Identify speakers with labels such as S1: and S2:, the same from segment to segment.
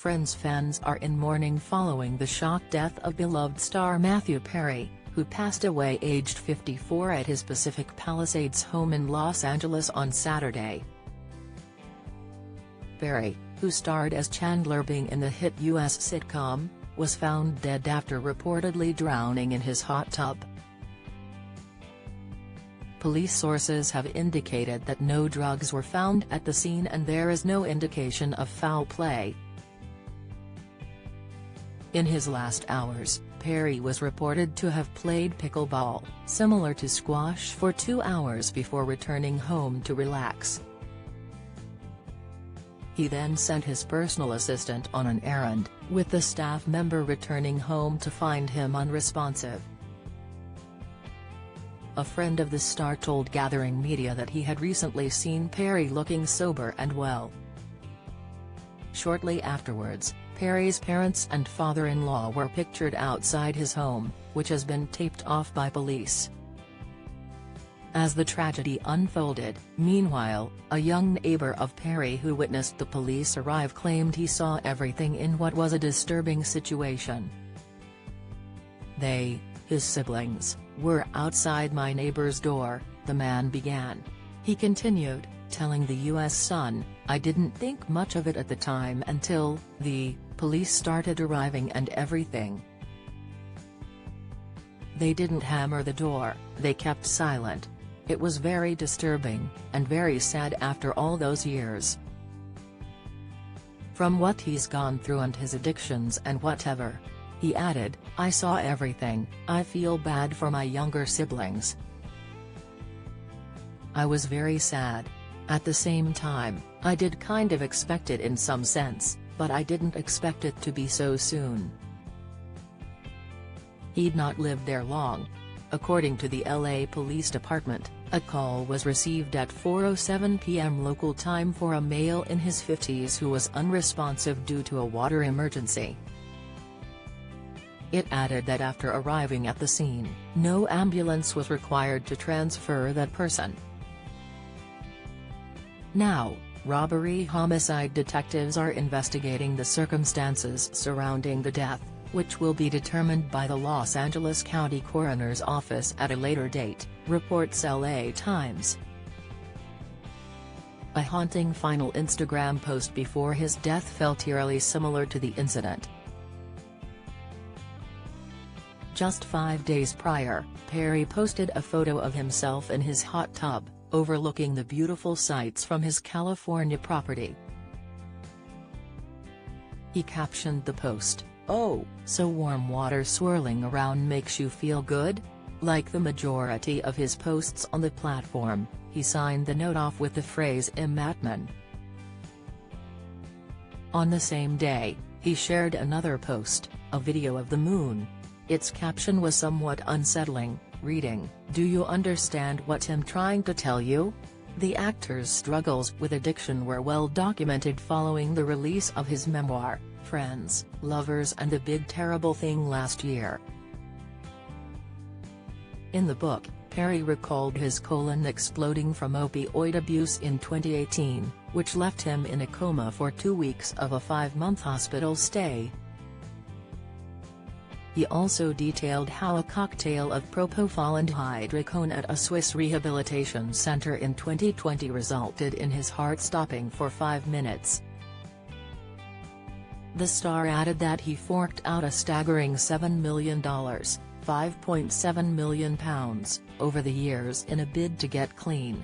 S1: Friends fans are in mourning following the shock death of beloved star Matthew Perry, who passed away aged 54 at his Pacific Palisades home in Los Angeles on Saturday. Perry, who starred as Chandler Bing in the hit U.S. sitcom, was found dead after reportedly drowning in his hot tub. Police sources have indicated that no drugs were found at the scene and there is no indication of foul play. In his last hours, Perry was reported to have played pickleball, similar to squash, for 2 hours before returning home to relax. He then sent his personal assistant on an errand, with the staff member returning home to find him unresponsive. A friend of the star told Gathering Media that he had recently seen Perry looking sober and well. Shortly afterwards, Perry's parents and father-in-law were pictured outside his home, which has been taped off by police. As the tragedy unfolded, meanwhile, a young neighbor of Perry who witnessed the police arrive claimed he saw everything in what was a disturbing situation. "They, his siblings, were outside my neighbor's door," the man began. He continued, telling the U.S. Sun, "I didn't think much of it at the time until the police started arriving and everything. They didn't hammer the door, they kept silent. It was very disturbing, and very sad after all those years. From what he's gone through and his addictions and whatever." He added, "I saw everything. I feel bad for my younger siblings. I was very sad. At the same time, I did kind of expect it in some sense, but I didn't expect it to be so soon." He'd not lived there long. According to the LA Police Department, a call was received at 4:07 p.m. local time for a male in his 50s who was unresponsive due to a water emergency. It added that after arriving at the scene, no ambulance was required to transfer that person. Now, robbery-homicide detectives are investigating the circumstances surrounding the death, which will be determined by the Los Angeles County Coroner's Office at a later date, reports LA Times. A haunting final Instagram post before his death felt eerily similar to the incident. Just 5 days prior, Perry posted a photo of himself in his hot tub, overlooking the beautiful sights from his California property. He captioned the post, "Oh, so warm water swirling around makes you feel good?" Like the majority of his posts on the platform, he signed the note off with the phrase "Im Matman." On the same day, he shared another post, a video of the moon. Its caption was somewhat unsettling, reading, "Do you understand what I'm trying to tell you?" The actor's struggles with addiction were well documented following the release of his memoir, Friends, Lovers and the Big Terrible Thing last year. In the book, Perry recalled his colon exploding from opioid abuse in 2018, which left him in a coma for 2 weeks of a 5-month hospital stay. He also detailed how a cocktail of propofol and hydrocodone at a Swiss rehabilitation center in 2020 resulted in his heart stopping for 5 minutes. The star added that he forked out a staggering $7 million, £5.7 million, over the years in a bid to get clean.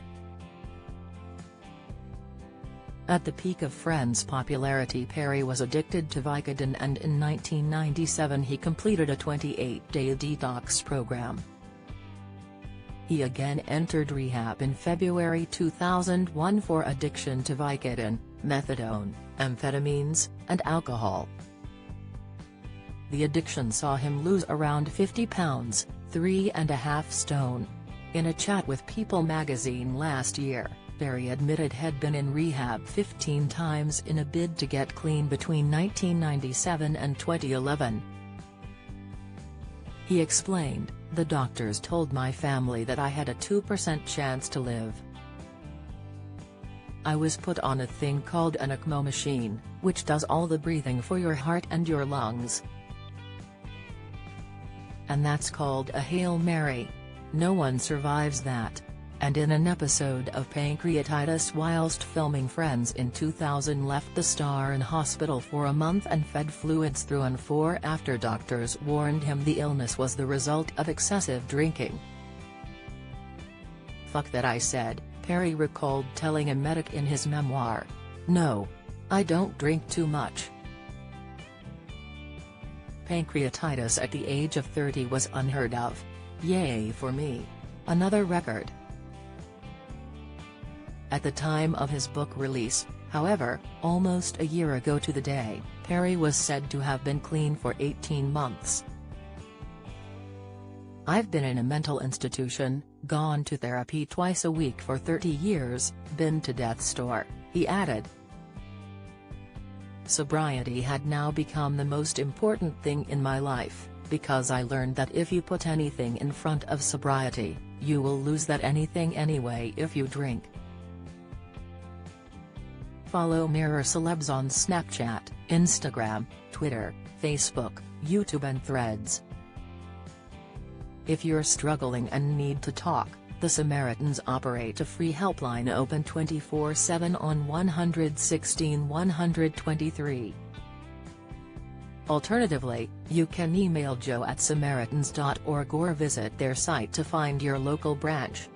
S1: At the peak of Friends' popularity, Perry was addicted to Vicodin, and in 1997 he completed a 28-day detox program. He again entered rehab in February 2001 for addiction to Vicodin, methadone, amphetamines, and alcohol. The addiction saw him lose around 50 pounds, 3.5 stone. In a chat with People magazine last year, Perry admitted he'd been in rehab 15 times in a bid to get clean between 1997 and 2011. He explained, "The doctors told my family that I had a 2% chance to live. I was put on a thing called an ECMO machine, which does all the breathing for your heart and your lungs. And that's called a Hail Mary. No one survives that. And in an episode of pancreatitis whilst filming Friends in 2000 left the star in hospital for a month and fed fluids through and for after doctors warned him the illness was the result of excessive drinking. "Fuck that," I said, Perry recalled telling a medic in his memoir. "No. I don't drink too much." Pancreatitis at the age of 30 was unheard of. Yay for me. Another record. At the time of his book release, however, almost a year ago to the day, Perry was said to have been clean for 18 months. "I've been in a mental institution, gone to therapy twice a week for 30 years, been to death's door," he added. "Sobriety had now become the most important thing in my life, because I learned that if you put anything in front of sobriety, you will lose that anything anyway if you drink." Follow Mirror Celebs on Snapchat, Instagram, Twitter, Facebook, YouTube and Threads. If you're struggling and need to talk, the Samaritans operate a free helpline open 24/7 on 116 123. Alternatively, you can email joe@samaritans.org or visit their site to find your local branch.